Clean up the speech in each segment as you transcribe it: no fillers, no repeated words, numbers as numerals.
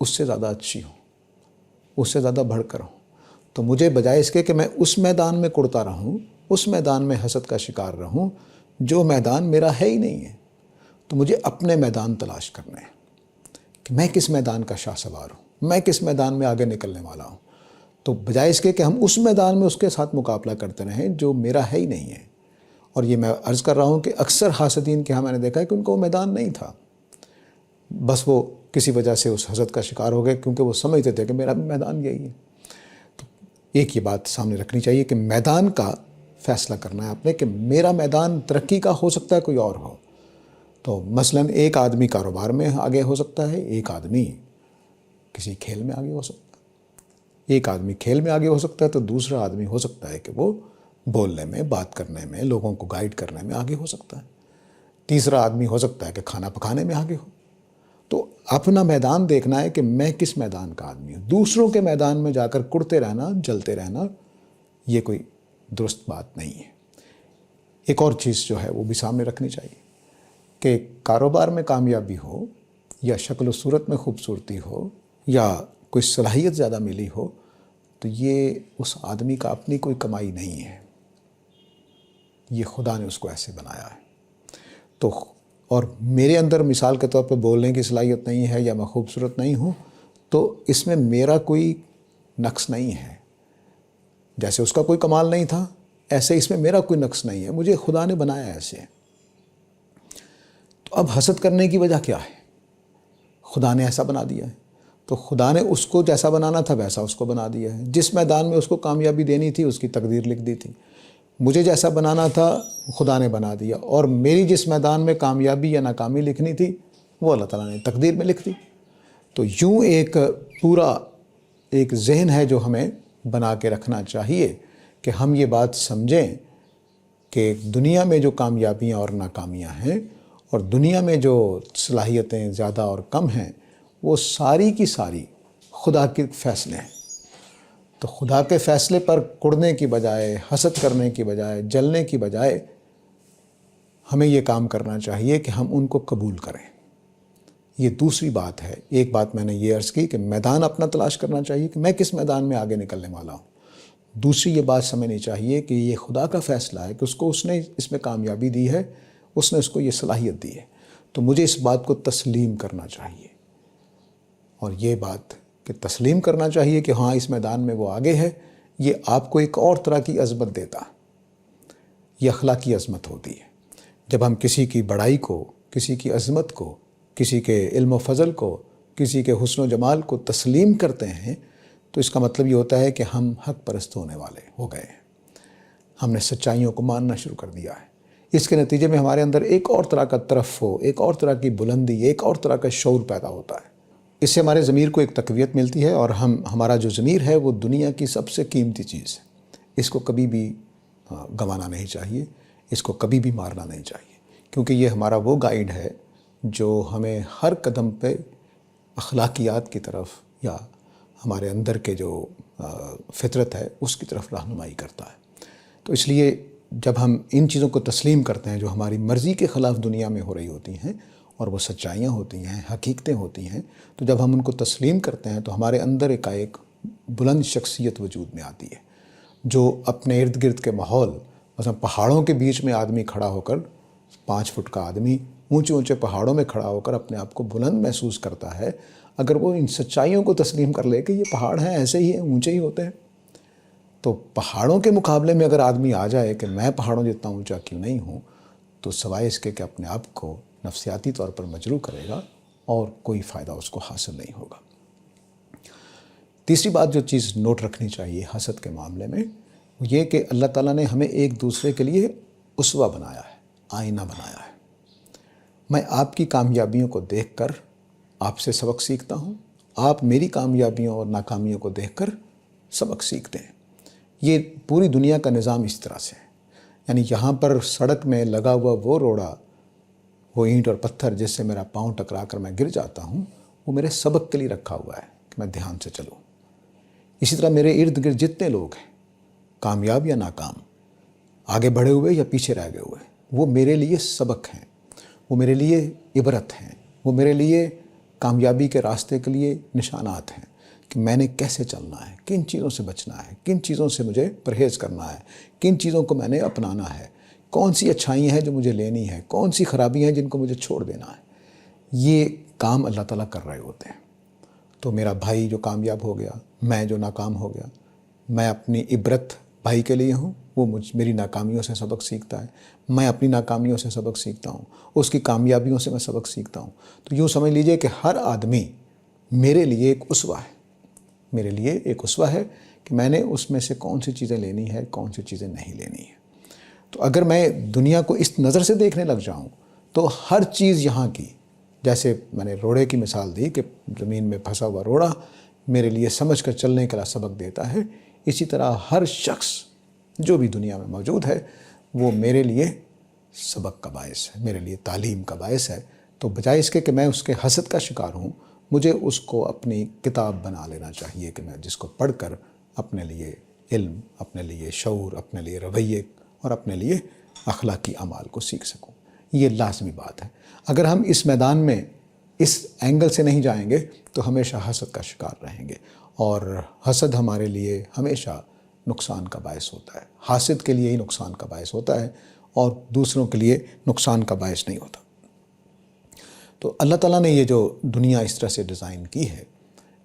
اس سے زیادہ اچھی ہوں، اس سے زیادہ بڑھ کر ہوں، تو مجھے بجائے اس کے کہ میں اس میدان میں کڑتا رہوں، اس میدان میں حسد کا شکار رہوں جو میدان میرا ہے ہی نہیں ہے، تو مجھے اپنے میدان تلاش کرنے ہیں کہ میں کس میدان کا شاہ سوار ہوں، میں کس میدان میں آگے نکلنے والا ہوں۔ تو بجائے اس کے کہ ہم اس میدان میں اس کے ساتھ مقابلہ کرتے رہیں جو میرا ہے ہی نہیں ہے۔ اور یہ میں عرض کر رہا ہوں کہ اکثر حاسدین کے ہاں میں نے دیکھا ہے کہ ان کو وہ میدان نہیں تھا، بس وہ کسی وجہ سے اس حسد کا شکار ہو گئے کیونکہ وہ سمجھتے تھے کہ میرا بھی میدان یہی ہے۔ تو ایک یہ بات سامنے رکھنی چاہیے کہ میدان کا فیصلہ کرنا ہے آپ نے کہ میرا میدان ترقی کا ہو سکتا ہے کوئی اور ہو۔ تو مثلاً ایک آدمی کاروبار میں آگے ہو سکتا ہے، ایک آدمی کسی کھیل میں آگے ہو سکتا ہے، ایک آدمی کھیل میں آگے ہو سکتا ہے تو دوسرا آدمی ہو سکتا ہے کہ وہ بولنے میں، بات کرنے میں، لوگوں کو گائیڈ کرنے میں آگے ہو سکتا ہے، تیسرا آدمی ہو سکتا ہے کہ کھانا پکانے میں آگے ہو۔ تو اپنا میدان دیکھنا ہے کہ میں کس میدان کا آدمی ہوں۔ دوسروں کے میدان میں جا کر کڑتے رہنا، جلتے رہنا، یہ کوئی درست بات نہیں ہے۔ ایک اور چیز جو ہے وہ بھی سامنے رکھنی چاہیے کہ کاروبار میں کامیابی ہو یا شکل و صورت میں خوبصورتی ہو یا کوئی صلاحیت زیادہ ملی ہو تو یہ اس آدمی کا اپنی کوئی کمائی نہیں ہے، یہ خدا نے اس کو ایسے بنایا ہے۔ تو اور میرے اندر مثال کے طور پہ بولنے کی صلاحیت نہیں ہے یا میں خوبصورت نہیں ہوں تو اس میں میرا کوئی نقص نہیں ہے، جیسے اس کا کوئی کمال نہیں تھا ایسے اس میں میرا کوئی نقص نہیں ہے، مجھے خدا نے بنایا ایسے۔ تو اب حسد کرنے کی وجہ کیا ہے؟ خدا نے ایسا بنا دیا ہے، تو خدا نے اس کو جیسا بنانا تھا ویسا اس کو بنا دیا ہے، جس میدان میں اس کو کامیابی دینی تھی اس کی تقدیر لکھ دی تھی۔ مجھے جیسا بنانا تھا خدا نے بنا دیا، اور میری جس میدان میں کامیابی یا ناکامی لکھنی تھی وہ اللہ تعالیٰ نے تقدیر میں لکھ دی۔ تو یوں ایک پورا ایک ذہن ہے جو ہمیں بنا کے رکھنا چاہیے کہ ہم یہ بات سمجھیں کہ دنیا میں جو کامیابیاں اور ناکامیاں ہیں اور دنیا میں جو صلاحیتیں زیادہ اور کم ہیں وہ ساری کی ساری خدا کے فیصلے ہیں۔ تو خدا کے فیصلے پر کڑنے کی بجائے، حسد کرنے کی بجائے، جلنے کی بجائے ہمیں یہ کام کرنا چاہیے کہ ہم ان کو قبول کریں۔ یہ دوسری بات ہے۔ ایک بات میں نے یہ عرض کی کہ میدان اپنا تلاش کرنا چاہیے کہ میں کس میدان میں آگے نکلنے والا ہوں۔ دوسری یہ بات سمجھنی چاہیے کہ یہ خدا کا فیصلہ ہے کہ اس نے اس میں کامیابی دی ہے، اس نے اس کو یہ صلاحیت دی ہے، تو مجھے اس بات کو تسلیم کرنا چاہیے۔ اور یہ بات کہ تسلیم کرنا چاہیے کہ ہاں اس میدان میں وہ آگے ہے، یہ آپ کو ایک اور طرح کی عظمت دیتا ہے۔ یہ اخلاقی عظمت ہوتی ہے۔ جب ہم کسی کی بڑائی کو، کسی کی عظمت کو، کسی کے علم و فضل کو، کسی کے حسن و جمال کو تسلیم کرتے ہیں تو اس کا مطلب یہ ہوتا ہے کہ ہم حق پرست ہونے والے ہو گئے ہیں، ہم نے سچائیوں کو ماننا شروع کر دیا ہے۔ اس کے نتیجے میں ہمارے اندر ایک اور طرح کا ترفع، ایک اور طرح کی بلندی، ایک اور طرح کا شعور پیدا ہوتا ہے۔ اس سے ہمارے ضمیر کو ایک تقویت ملتی ہے، اور ہمارا جو ضمیر ہے وہ دنیا کی سب سے قیمتی چیز ہے، اس کو کبھی بھی گنوانا نہیں چاہیے، اس کو کبھی بھی مارنا نہیں چاہیے، کیونکہ یہ ہمارا وہ گائیڈ ہے جو ہمیں ہر قدم پہ اخلاقیات کی طرف یا ہمارے اندر کے جو فطرت ہے اس کی طرف رہنمائی کرتا ہے۔ تو اس لیے جب ہم ان چیزوں کو تسلیم کرتے ہیں جو ہماری مرضی کے خلاف دنیا میں ہو رہی ہوتی ہیں اور وہ سچائیاں ہوتی ہیں، حقیقتیں ہوتی ہیں، تو جب ہم ان کو تسلیم کرتے ہیں تو ہمارے اندر ایک بلند شخصیت وجود میں آتی ہے جو اپنے ارد گرد کے ماحول، مثلا پہاڑوں کے بیچ میں آدمی کھڑا ہو کر، 5 فٹ کا آدمی اونچے اونچے پہاڑوں میں کھڑا ہو کر اپنے آپ کو بلند محسوس کرتا ہے، اگر وہ ان سچائیوں کو تسلیم کر لے کہ یہ پہاڑ ہیں، ایسے ہی ہیں، اونچے ہی ہوتے ہیں، تو پہاڑوں کے مقابلے میں اگر آدمی آ جائے کہ میں پہاڑوں جتنا اونچا کیوں نہیں ہوں، تو سوائے اس کے کہ اپنے آپ کو نفسیاتی طور پر مجروح کرے گا اور کوئی فائدہ اس کو حاصل نہیں ہوگا۔ تیسری بات جو چیز نوٹ رکھنی چاہیے حسد کے معاملے میں وہ یہ کہ اللہ تعالیٰ نے ہمیں ایک دوسرے کے لیے اسوہ بنایا ہے، آئینہ بنایا ہے۔ میں آپ کی کامیابیوں کو دیکھ کر آپ سے سبق سیکھتا ہوں، آپ میری کامیابیوں اور ناکامیوں کو دیکھ کر سبق سیکھتے ہیں۔ یہ پوری دنیا کا نظام اس طرح سے ہے، یعنی یہاں پر سڑک میں لگا ہوا وہ روڑا، وہ اینٹ اور پتھر جس سے میرا پاؤں ٹکرا کر میں گر جاتا ہوں، وہ میرے سبق کے لیے رکھا ہوا ہے کہ میں دھیان سے چلوں۔ اسی طرح میرے ارد گرد جتنے لوگ ہیں، کامیاب یا ناکام، آگے بڑھے ہوئے یا پیچھے رہ گئے ہوئے، وہ میرے لیے سبق ہیں، وہ میرے لیے عبرت ہیں، وہ میرے لیے کامیابی کے راستے کے لیے نشانات ہیں کہ میں نے کیسے چلنا ہے، کن چیزوں سے بچنا ہے، کن چیزوں سے مجھے پرہیز کرنا ہے، کن چیزوں کو میں نے اپنانا ہے، کون سی اچھائیاں ہیں جو مجھے لینی ہے، کون سی خرابیاں ہیں جن کو مجھے چھوڑ دینا ہے۔ یہ کام اللہ تعالیٰ کر رہے ہوتے ہیں۔ تو میرا بھائی جو کامیاب ہو گیا، میں جو ناکام ہو گیا، میں اپنی عبرت بھائی کے لیے ہوں، وہ میری ناکامیوں سے سبق سیکھتا ہے، میں اپنی ناکامیوں سے سبق سیکھتا ہوں، اس کی کامیابیوں سے میں سبق سیکھتا ہوں۔ تو یوں سمجھ لیجئے کہ ہر آدمی میرے لیے ایک اسوہ ہے، میرے لیے ایک اسوہ ہے کہ میں نے اس میں سے کون سی چیزیں لینی ہے، کون سی چیزیں نہیں لینی ہے۔ تو اگر میں دنیا کو اس نظر سے دیکھنے لگ جاؤں تو ہر چیز یہاں کی، جیسے میں نے روڑے کی مثال دی کہ زمین میں پھنسا ہوا روڑا میرے لیے سمجھ کر چلنے کا سبق دیتا ہے، اسی طرح ہر شخص جو بھی دنیا میں موجود ہے وہ میرے لیے سبق کا باعث ہے، میرے لیے تعلیم کا باعث ہے۔ تو بجائے اس کے کہ میں اس کے حسد کا شکار ہوں، مجھے اس کو اپنی کتاب بنا لینا چاہیے کہ میں جس کو پڑھ کر اپنے لیے علم، اپنے لیے شعور، اپنے لیے رویے اور اپنے لیے اخلاقی اعمال کو سیکھ سکوں۔ یہ لازمی بات ہے۔ اگر ہم اس میدان میں اس اینگل سے نہیں جائیں گے تو ہمیشہ حسد کا شکار رہیں گے، اور حسد ہمارے لیے ہمیشہ نقصان کا باعث ہوتا ہے۔ حاسد کے لیے ہی نقصان کا باعث ہوتا ہے اور دوسروں کے لیے نقصان کا باعث نہیں ہوتا۔ تو اللہ تعالیٰ نے یہ جو دنیا اس طرح سے ڈیزائن کی ہے،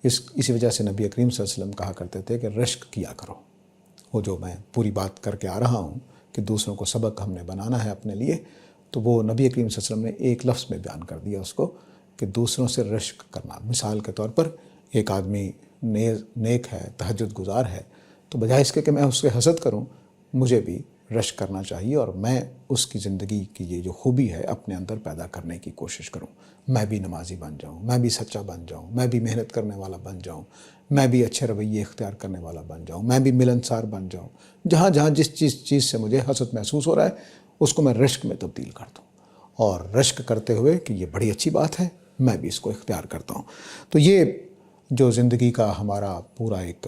اسی وجہ سے نبی کریم صلی اللہ علیہ وسلم کہا کرتے تھے کہ رشک کیا کرو۔ وہ جو میں پوری بات کر کے آ رہا ہوں کہ دوسروں کو سبق ہم نے بنانا ہے اپنے لیے، تو وہ نبی کریم صلی اللہ علیہ وسلم نے ایک لفظ میں بیان کر دیا اس کو کہ دوسروں سے رشک کرنا۔ مثال کے طور پر ایک آدمی نیک ہے، تہجد گزار ہے، تو بجائے اس کے کہ میں اس سے حسد کروں، مجھے بھی رشک کرنا چاہیے اور میں اس کی زندگی کی یہ جو خوبی ہے اپنے اندر پیدا کرنے کی کوشش کروں۔ میں بھی نمازی بن جاؤں، میں بھی سچا بن جاؤں، میں بھی محنت کرنے والا بن جاؤں، میں بھی اچھے رویے اختیار کرنے والا بن جاؤں، میں بھی ملنسار بن جاؤں۔ جہاں جہاں جس چیز سے مجھے حسد محسوس ہو رہا ہے اس کو میں رشک میں تبدیل کر دوں، اور رشک کرتے ہوئے کہ یہ بڑی اچھی بات ہے، میں بھی اس کو اختیار کرتا ہوں۔ تو یہ جو زندگی کا ہمارا پورا ایک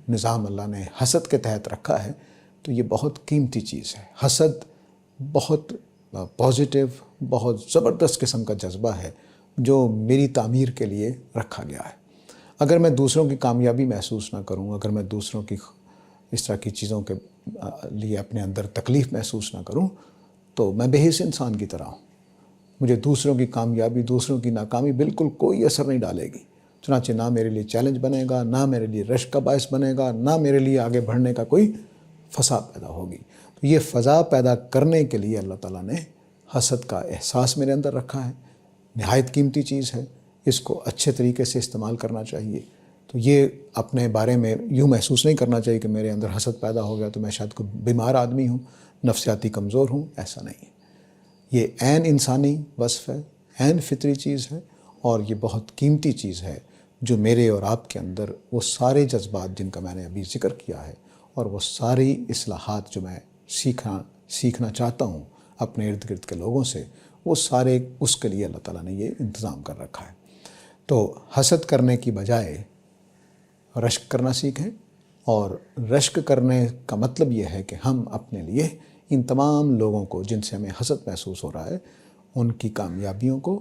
نظام اللہ نے حسد کے تحت رکھا ہے، تو یہ بہت قیمتی چیز ہے۔ حسد بہت پازیٹیو، بہت زبردست قسم کا جذبہ ہے جو میری تعمیر کے لیے رکھا گیا ہے۔ اگر میں دوسروں کی کامیابی محسوس نہ کروں، اگر میں دوسروں کی اس طرح کی چیزوں کے لیے اپنے اندر تکلیف محسوس نہ کروں تو میں بے حس انسان کی طرح ہوں۔ مجھے دوسروں کی کامیابی، دوسروں کی ناکامی بالکل کوئی اثر نہیں ڈالے گی، چنانچہ نہ میرے لیے چیلنج بنے گا، نہ میرے لیے رشک کا باعث بنے گا، نہ میرے لیے آگے بڑھنے کا کوئی فضا پیدا ہوگی۔ تو یہ فضا پیدا کرنے کے لیے اللہ تعالیٰ نے حسد کا احساس میرے اندر رکھا ہے۔ نہایت قیمتی چیز ہے، اس کو اچھے طریقے سے استعمال کرنا چاہیے۔ تو یہ اپنے بارے میں یوں محسوس نہیں کرنا چاہیے کہ میرے اندر حسد پیدا ہو گیا تو میں شاید کوئی بیمار آدمی ہوں، نفسیاتی کمزور ہوں، ایسا نہیں ہے۔ یہ عین انسانی وصف ہے، عین فطری چیز ہے، اور یہ بہت قیمتی چیز ہے جو میرے اور آپ کے اندر وہ سارے جذبات جن کا میں نے ابھی ذکر کیا ہے، اور وہ ساری اصلاحات جو میں سیکھنا چاہتا ہوں اپنے ارد گرد کے لوگوں سے، وہ سارے اس کے لیے اللہ تعالیٰ نے یہ انتظام کر رکھا ہے۔ تو حسد کرنے کی بجائے رشک کرنا سیکھیں، اور رشک کرنے کا مطلب یہ ہے کہ ہم اپنے لیے ان تمام لوگوں کو جن سے ہمیں حسد محسوس ہو رہا ہے، ان کی کامیابیوں کو،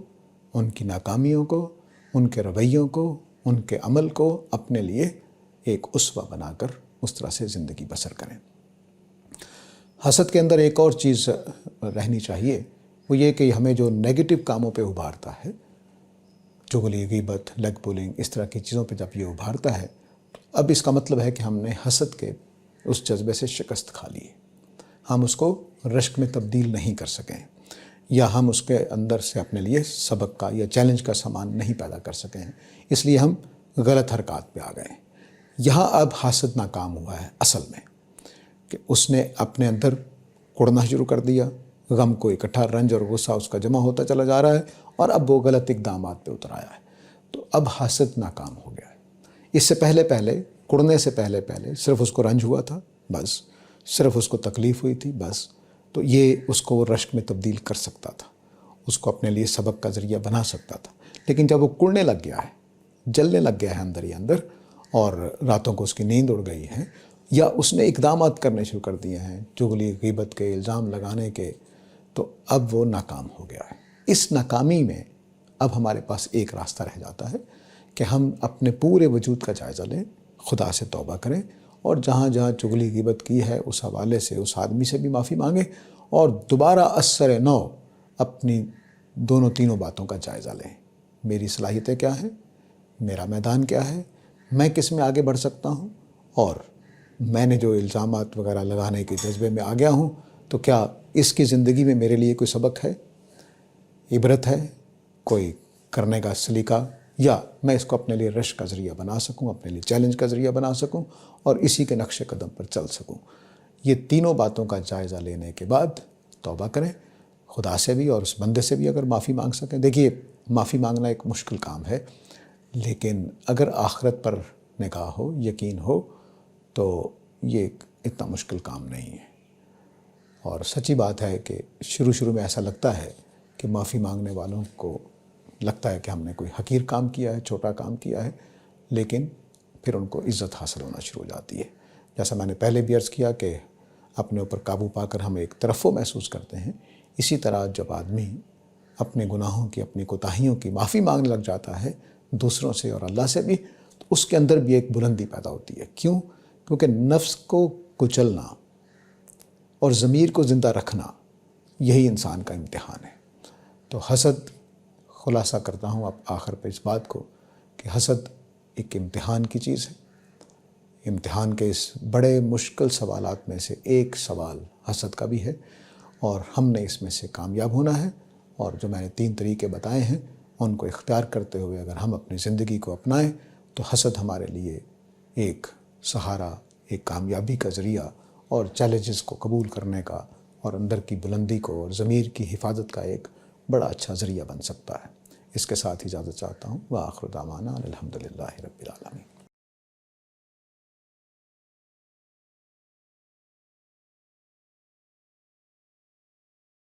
ان کی ناکامیوں کو، ان کے رویوں کو، ان کے عمل کو اپنے لیے ایک اسوہ بنا کر اس طرح سے زندگی بسر کریں۔ حسد کے اندر ایک اور چیز رہنی چاہیے، وہ یہ کہ ہمیں جو نیگیٹو کاموں پہ ابھارتا ہے، چغلی، غیبت، لیگ پولنگ، اس طرح کی چیزوں پہ جب یہ ابھارتا ہے، تو اب اس کا مطلب ہے کہ ہم نے حسد کے اس جذبے سے شکست کھا لی ہے۔ ہم اس کو رشک میں تبدیل نہیں کر سکیں، یا ہم اس کے اندر سے اپنے لیے سبق کا یا چیلنج کا سامان نہیں پیدا کر سکیں، اس لیے ہم غلط حرکات پہ آ گئے۔ یہاں اب حاسد ناکام ہوا ہے اصل میں، کہ اس نے اپنے اندر کڑنا شروع کر دیا، غم کو اکٹھا، رنج اور غصہ اس کا جمع ہوتا چلا جا رہا ہے، اور اب وہ غلط اقدامات پہ اتر آیا ہے۔ تو اب حاسد ناکام ہو گیا ہے۔ اس سے پہلے کڑنے سے پہلے صرف اس کو رنج ہوا تھا، بس صرف اس کو تکلیف ہوئی تھی، بس تو یہ اس کو وہ رشک میں تبدیل کر سکتا تھا، اس کو اپنے لیے سبق کا ذریعہ بنا سکتا تھا۔ لیکن جب وہ کڑنے لگ گیا ہے، جلنے لگ گیا ہے اندر ہی اندر، اور راتوں کو اس کی نیند اڑ گئی ہے، یا اس نے اقدامات کرنے شروع کر دیے ہیں چغلی، غیبت کے، الزام لگانے کے، تو اب وہ ناکام ہو گیا ہے۔ اس ناکامی میں اب ہمارے پاس ایک راستہ رہ جاتا ہے کہ ہم اپنے پورے وجود کا جائزہ لیں، خدا سے توبہ کریں، اور جہاں جہاں چغلی غیبت کی ہے اس حوالے سے اس آدمی سے بھی معافی مانگیں، اور دوبارہ اثر نو اپنی دونوں تینوں باتوں کا جائزہ لیں۔ میری صلاحیتیں کیا ہیں، میرا میدان کیا ہے، میں کس میں آگے بڑھ سکتا ہوں، اور میں نے جو الزامات وغیرہ لگانے کے جذبے میں آ گیا ہوں تو کیا اس کی زندگی میں میرے لیے کوئی سبق ہے، عبرت ہے، کوئی کرنے کا سلیقہ، یا میں اس کو اپنے لیے رشک کا ذریعہ بنا سکوں، اپنے لیے چیلنج کا ذریعہ بنا سکوں اور اسی کے نقش قدم پر چل سکوں۔ یہ تینوں باتوں کا جائزہ لینے کے بعد توبہ کریں، خدا سے بھی اور اس بندے سے بھی اگر معافی مانگ سکیں۔ دیکھیے، معافی مانگنا ایک مشکل کام ہے، لیکن اگر آخرت پر نگاہ ہو، یقین ہو، تو یہ اتنا مشکل کام نہیں ہے۔ اور سچی بات ہے کہ شروع میں ایسا لگتا ہے کہ معافی مانگنے والوں کو لگتا ہے کہ ہم نے کوئی حقیر کام کیا ہے، چھوٹا کام کیا ہے، لیکن پھر ان کو عزت حاصل ہونا شروع ہو جاتی ہے۔ جیسا میں نے پہلے بھی عرض کیا کہ اپنے اوپر قابو پا کر ہم ایک ترفع محسوس کرتے ہیں، اسی طرح جب آدمی اپنے گناہوں کی، اپنی کوتاہیوں کی معافی مانگنے لگ جاتا ہے دوسروں سے اور اللہ سے بھی، تو اس کے اندر بھی ایک بلندی پیدا ہوتی ہے۔ کیوں؟ کیونکہ نفس کو کچلنا اور ضمیر کو زندہ رکھنا، یہی انسان کا امتحان ہے۔ تو حسد، خلاصہ کرتا ہوں اب آخر پہ اس بات کو کہ حسد ایک امتحان کی چیز ہے۔ امتحان کے اس بڑے مشکل سوالات میں سے ایک سوال حسد کا بھی ہے، اور ہم نے اس میں سے کامیاب ہونا ہے، اور جو میں نے 3 طریقے بتائے ہیں ان کو اختیار کرتے ہوئے اگر ہم اپنی زندگی کو اپنائیں تو حسد ہمارے لیے ایک سہارا، ایک کامیابی کا ذریعہ اور چیلنجز کو قبول کرنے کا اور اندر کی بلندی کو اور ضمیر کی حفاظت کا ایک بڑا اچھا ذریعہ بن سکتا ہے۔ اس کے ساتھ اجازت چاہتا ہوں۔ وآخر دعوانا الحمدللہ رب العالمین۔